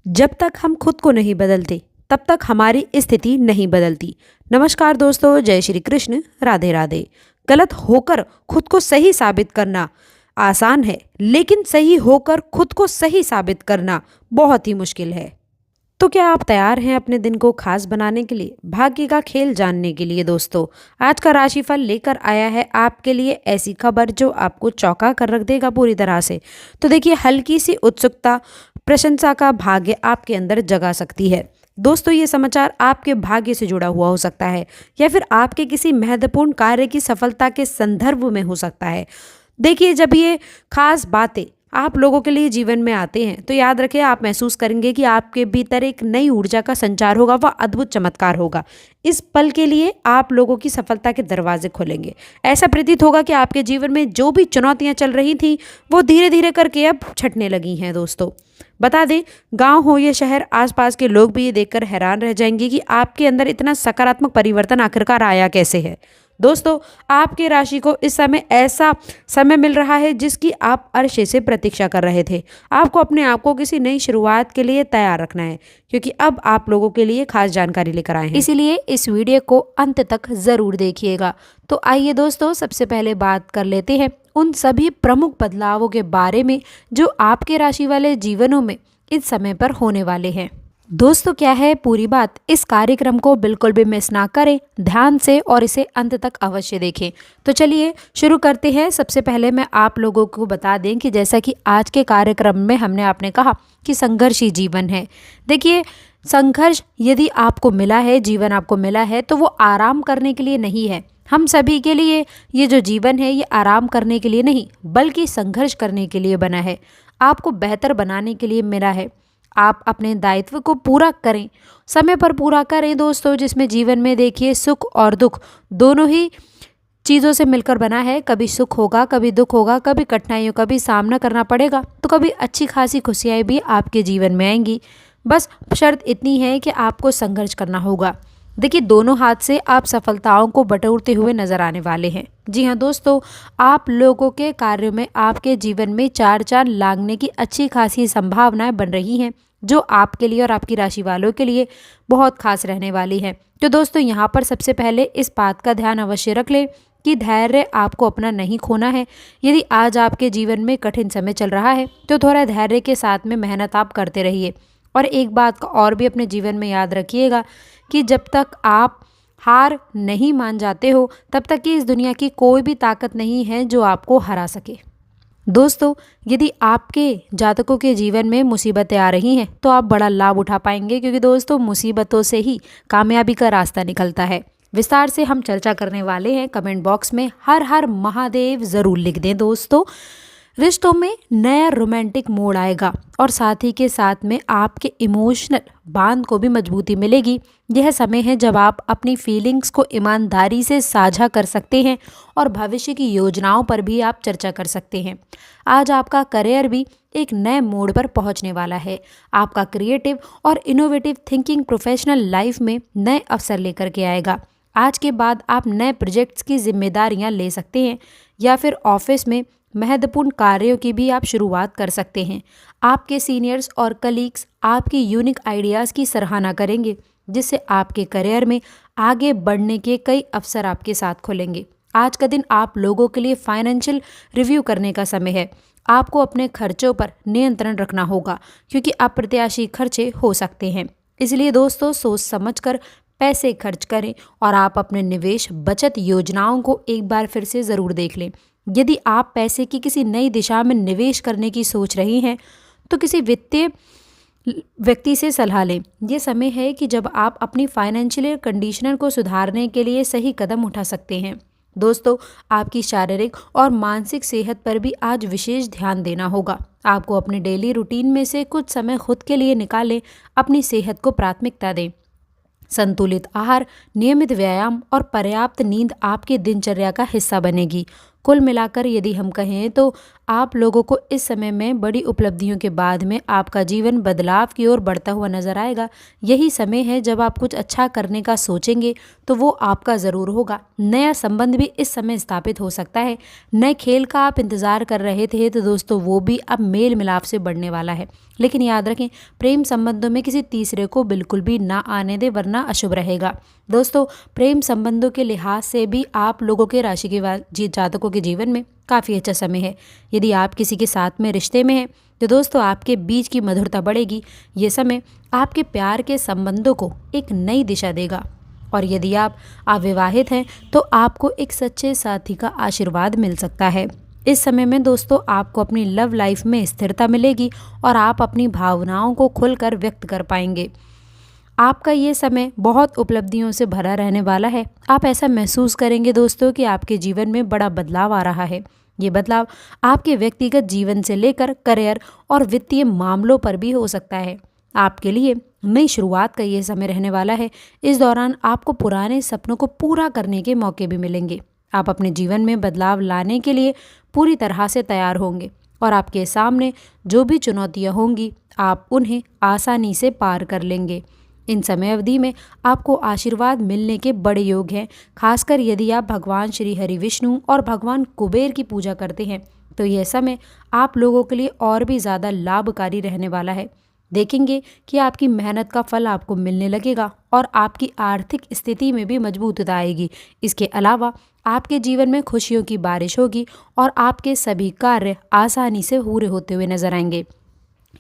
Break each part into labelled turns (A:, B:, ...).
A: जब तक हम खुद को नहीं बदलते तब तक हमारी स्थिति नहीं बदलती। नमस्कार दोस्तों, जय श्री कृष्ण, राधे राधे। गलत होकर खुद को सही साबित करना आसान है, लेकिन सही होकर खुद को सही साबित करना बहुत ही मुश्किल है। तो क्या आप तैयार हैं अपने दिन को खास बनाने के लिए, भाग्य का खेल जानने के लिए? दोस्तों, आज का राशिफल लेकर आया है आपके लिए ऐसी खबर जो आपको चौंका कर रख देगा पूरी तरह से। तो देखिए, हल्की सी उत्सुकता, प्रशंसा का भाग्य आपके अंदर जगा सकती है। दोस्तों, ये समाचार आपके भाग्य से जुड़ा हुआ हो सकता है या फिर आपके किसी महत्वपूर्ण कार्य की सफलता के संदर्भ में हो सकता है। देखिए, जब ये खास बातें आप लोगों के लिए जीवन में आते हैं तो याद रखें, आप महसूस करेंगे कि आपके भीतर एक नई ऊर्जा का संचार होगा, वह अद्भुत चमत्कार होगा। इस पल के लिए आप लोगों की सफलता के दरवाजे खुलेंगे। ऐसा प्रतीत होगा कि आपके जीवन में जो भी चुनौतियां चल रही थी वो धीरे धीरे करके अब छटने लगी हैं। दोस्तों, बता दें, गांव हो या शहर, आसपास के लोग भी ये देखकर हैरान रह जाएंगे कि आपके अंदर इतना सकारात्मक परिवर्तन आखिरकार आया कैसे है। दोस्तों, आपके राशि को इस समय ऐसा समय मिल रहा है जिसकी आप अरसे से प्रतीक्षा कर रहे थे। आपको अपने आप को किसी नई शुरुआत के लिए तैयार रखना है, क्योंकि अब आप लोगों के लिए खास जानकारी लेकर आए हैं। इसीलिए इस वीडियो को अंत तक जरूर देखिएगा। तो आइए दोस्तों, सबसे पहले बात कर लेते हैं उन सभी प्रमुख बदलावों के बारे में जो आपके राशि वाले जीवनों में इस समय पर होने वाले हैं। दोस्तों, क्या है पूरी बात, इस कार्यक्रम को बिल्कुल भी मिस ना करें, ध्यान से और इसे अंत तक अवश्य देखें। तो चलिए शुरू करते हैं। सबसे पहले मैं आप लोगों को बता दें कि जैसा कि आज के कार्यक्रम में हमने आपने कहा कि संघर्षी जीवन है। देखिए, संघर्ष यदि आपको मिला है, जीवन आपको मिला है, तो वो आराम करने के लिए नहीं है। हम सभी के लिए ये जो जीवन है, ये आराम करने के लिए नहीं बल्कि संघर्ष करने के लिए बना है। आपको बेहतर बनाने के लिए मिला है। आप अपने दायित्व को पूरा करें, समय पर पूरा करें दोस्तों, जिसमें जीवन में देखिए सुख और दुख दोनों ही चीज़ों से मिलकर बना है। कभी सुख होगा, कभी दुख होगा, कभी कठिनाइयों का भी सामना करना पड़ेगा, तो कभी अच्छी खासी खुशियाँ भी आपके जीवन में आएंगी। बस शर्त इतनी है कि आपको संघर्ष करना होगा। देखिए, दोनों हाथ से आप सफलताओं को बटोरते हुए नजर आने वाले हैं। जी हाँ दोस्तों, आप लोगों के कार्यों में आपके जीवन में चार चांद लागने की अच्छी खासी संभावनाएं बन रही हैं, जो आपके लिए और आपकी राशि वालों के लिए बहुत खास रहने वाली है। तो दोस्तों, यहाँ पर सबसे पहले इस बात का ध्यान अवश्य रख लें कि धैर्य आपको अपना नहीं खोना है। यदि आज आपके जीवन में कठिन समय चल रहा है तो थोड़ा धैर्य के साथ में मेहनत आप करते रहिए। और एक बात का और भी अपने जीवन में याद रखिएगा कि जब तक आप हार नहीं मान जाते हो, तब तक कि इस दुनिया की कोई भी ताकत नहीं है जो आपको हरा सके। दोस्तों, यदि आपके जातकों के जीवन में मुसीबतें आ रही हैं तो आप बड़ा लाभ उठा पाएंगे, क्योंकि दोस्तों मुसीबतों से ही कामयाबी का रास्ता निकलता है। विस्तार से हम चर्चा करने वाले हैं। कमेंट बॉक्स में हर हर महादेव ज़रूर लिख दें दोस्तों। रिश्तों में नया रोमांटिक मोड़ आएगा और साथ ही के साथ में आपके इमोशनल बांध को भी मजबूती मिलेगी। यह समय है जब आप अपनी फीलिंग्स को ईमानदारी से साझा कर सकते हैं और भविष्य की योजनाओं पर भी आप चर्चा कर सकते हैं। आज आपका करियर भी एक नए मोड़ पर पहुंचने वाला है। आपका क्रिएटिव और इनोवेटिव थिंकिंग प्रोफेशनल लाइफ में नए अवसर लेकर के आएगा। आज के बाद आप नए प्रोजेक्ट्स की जिम्मेदारियां ले सकते हैं या फिर ऑफिस में महत्वपूर्ण कार्यों की भी आप शुरुआत कर सकते हैं। आपके सीनियर्स और कलीग्स आपकी यूनिक आइडियाज़ की सराहना करेंगे, जिससे आपके करियर में आगे बढ़ने के कई अवसर आपके साथ खुलेंगे। आज का दिन आप लोगों के लिए फाइनेंशियल रिव्यू करने का समय है। आपको अपने खर्चों पर नियंत्रण रखना होगा, क्योंकि अप्रत्याशित खर्चे हो सकते हैं। इसलिए दोस्तों, सोच समझकर पैसे खर्च करें और आप अपने निवेश बचत योजनाओं को एक बार फिर से ज़रूर देख लें। यदि आप पैसे की किसी नई दिशा में निवेश करने की सोच रही हैं तो किसी वित्तीय व्यक्ति से सलाह लें। ये समय है कि जब आप अपनी फाइनेंशियल कंडीशनर को सुधारने के लिए सही कदम उठा सकते हैं। दोस्तों, आपकी शारीरिक और मानसिक सेहत पर भी आज विशेष ध्यान देना होगा। आपको अपने डेली रूटीन में से कुछ समय खुद के लिए निकालें। अपनी सेहत को प्राथमिकता दें। संतुलित आहार, नियमित व्यायाम और पर्याप्त नींद आपकी दिनचर्या का हिस्सा बनेगी। कुल मिलाकर यदि हम कहें तो आप लोगों को इस समय में बड़ी उपलब्धियों के बाद में आपका जीवन बदलाव की ओर बढ़ता हुआ नजर आएगा। यही समय है जब आप कुछ अच्छा करने का सोचेंगे तो वो आपका ज़रूर होगा। नया संबंध भी इस समय स्थापित हो सकता है। नए खेल का आप इंतज़ार कर रहे थे तो दोस्तों वो भी अब मेल मिलाप से बढ़ने वाला है। लेकिन याद रखें, प्रेम संबंधों में किसी तीसरे को बिल्कुल भी ना आने दें, वरना अशुभ रहेगा। दोस्तों, प्रेम संबंधों के लिहाज से भी आप लोगों के राशि के जातकों के जीवन में काफ़ी अच्छा समय है। यदि आप किसी के साथ में रिश्ते में हैं तो दोस्तों आपके बीच की मधुरता बढ़ेगी। ये समय आपके प्यार के संबंधों को एक नई दिशा देगा। और यदि आप अविवाहित हैं तो आपको एक सच्चे साथी का आशीर्वाद मिल सकता है। इस समय में दोस्तों आपको अपनी लव लाइफ में स्थिरता मिलेगी और आप अपनी भावनाओं को खुलकर व्यक्त कर पाएंगे। आपका ये समय बहुत उपलब्धियों से भरा रहने वाला है। आप ऐसा महसूस करेंगे दोस्तों कि आपके जीवन में बड़ा बदलाव आ रहा है। ये बदलाव आपके व्यक्तिगत जीवन से लेकर करियर और वित्तीय मामलों पर भी हो सकता है। आपके लिए नई शुरुआत का ये समय रहने वाला है। इस दौरान आपको पुराने सपनों को पूरा करने के मौके भी मिलेंगे। आप अपने जीवन में बदलाव लाने के लिए पूरी तरह से तैयार होंगे और आपके सामने जो भी चुनौतियां होंगी आप उन्हें आसानी से पार कर लेंगे। इन समय अवधि में आपको आशीर्वाद मिलने के बड़े योग हैं। खासकर यदि आप भगवान श्री हरि विष्णु और भगवान कुबेर की पूजा करते हैं तो यह समय आप लोगों के लिए और भी ज़्यादा लाभकारी रहने वाला है। देखेंगे कि आपकी मेहनत का फल आपको मिलने लगेगा और आपकी आर्थिक स्थिति में भी मजबूतता आएगी। इसके अलावा आपके जीवन में खुशियों की बारिश होगी और आपके सभी कार्य आसानी से पूरे होते हुए नजर आएंगे।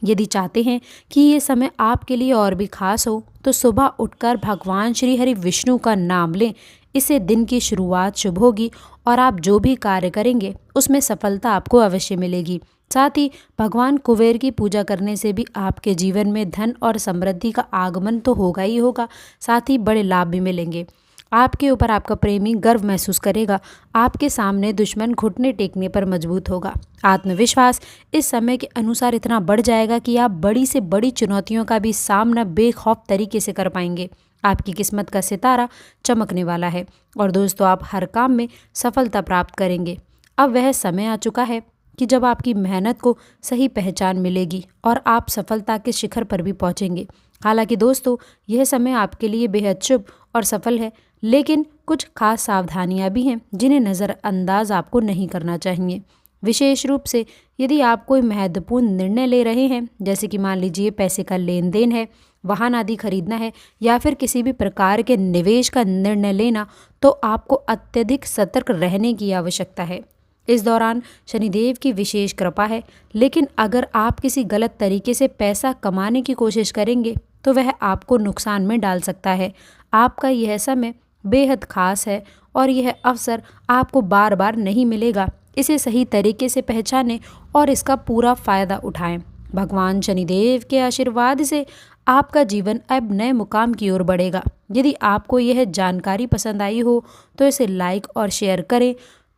A: यदि चाहते हैं कि ये समय आपके लिए और भी खास हो तो सुबह उठकर भगवान श्री हरि विष्णु का नाम लें। इससे दिन की शुरुआत शुभ होगी और आप जो भी कार्य करेंगे उसमें सफलता आपको अवश्य मिलेगी। साथ ही भगवान कुबेर की पूजा करने से भी आपके जीवन में धन और समृद्धि का आगमन तो होगा ही होगा, साथ ही बड़े लाभ भी मिलेंगे। आपके ऊपर आपका प्रेमी गर्व महसूस करेगा। आपके सामने दुश्मन घुटने टेकने पर मजबूत होगा। आत्मविश्वास इस समय के अनुसार इतना बढ़ जाएगा कि आप बड़ी से बड़ी चुनौतियों का भी सामना बेखौफ तरीके से कर पाएंगे। आपकी किस्मत का सितारा चमकने वाला है और दोस्तों आप हर काम में सफलता प्राप्त करेंगे। अब वह समय आ चुका है कि जब आपकी मेहनत को सही पहचान मिलेगी और आप सफलता के शिखर पर भी पहुंचेंगे। हालांकि दोस्तों यह समय आपके लिए बेहद शुभ और सफल है, लेकिन कुछ खास सावधानियां भी हैं जिन्हें नज़रअंदाज आपको नहीं करना चाहिए। विशेष रूप से यदि आप कोई महत्वपूर्ण निर्णय ले रहे हैं, जैसे कि मान लीजिए पैसे का लेन देन है, वाहन आदि खरीदना है या फिर किसी भी प्रकार के निवेश का निर्णय लेना, तो आपको अत्यधिक सतर्क रहने की आवश्यकता है। इस दौरान शनिदेव की विशेष कृपा है, लेकिन अगर आप किसी गलत तरीके से पैसा कमाने की कोशिश करेंगे तो वह आपको नुकसान में डाल सकता है। आपका यह समय बेहद खास है और यह अवसर आपको बार बार नहीं मिलेगा। इसे सही तरीके से पहचानें और इसका पूरा फायदा उठाएं। भगवान शनिदेव के आशीर्वाद से आपका जीवन अब नए मुकाम की ओर बढ़ेगा। यदि आपको यह जानकारी पसंद आई हो तो इसे लाइक और शेयर करें।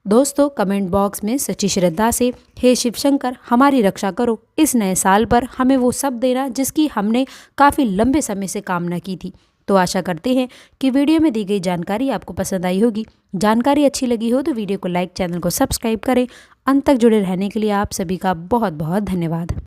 A: दोस्तों, कमेंट बॉक्स में सच्ची श्रद्धा से हे शिव शंकर हमारी रक्षा करो, इस नए साल पर हमें वो सब देना जिसकी हमने काफ़ी लंबे समय से कामना की थी। तो आशा करते हैं कि वीडियो में दी गई जानकारी आपको पसंद आई होगी। जानकारी अच्छी लगी हो तो वीडियो को लाइक, चैनल को सब्सक्राइब करें। अंत तक जुड़े रहने के लिए आप सभी का बहुत बहुत धन्यवाद।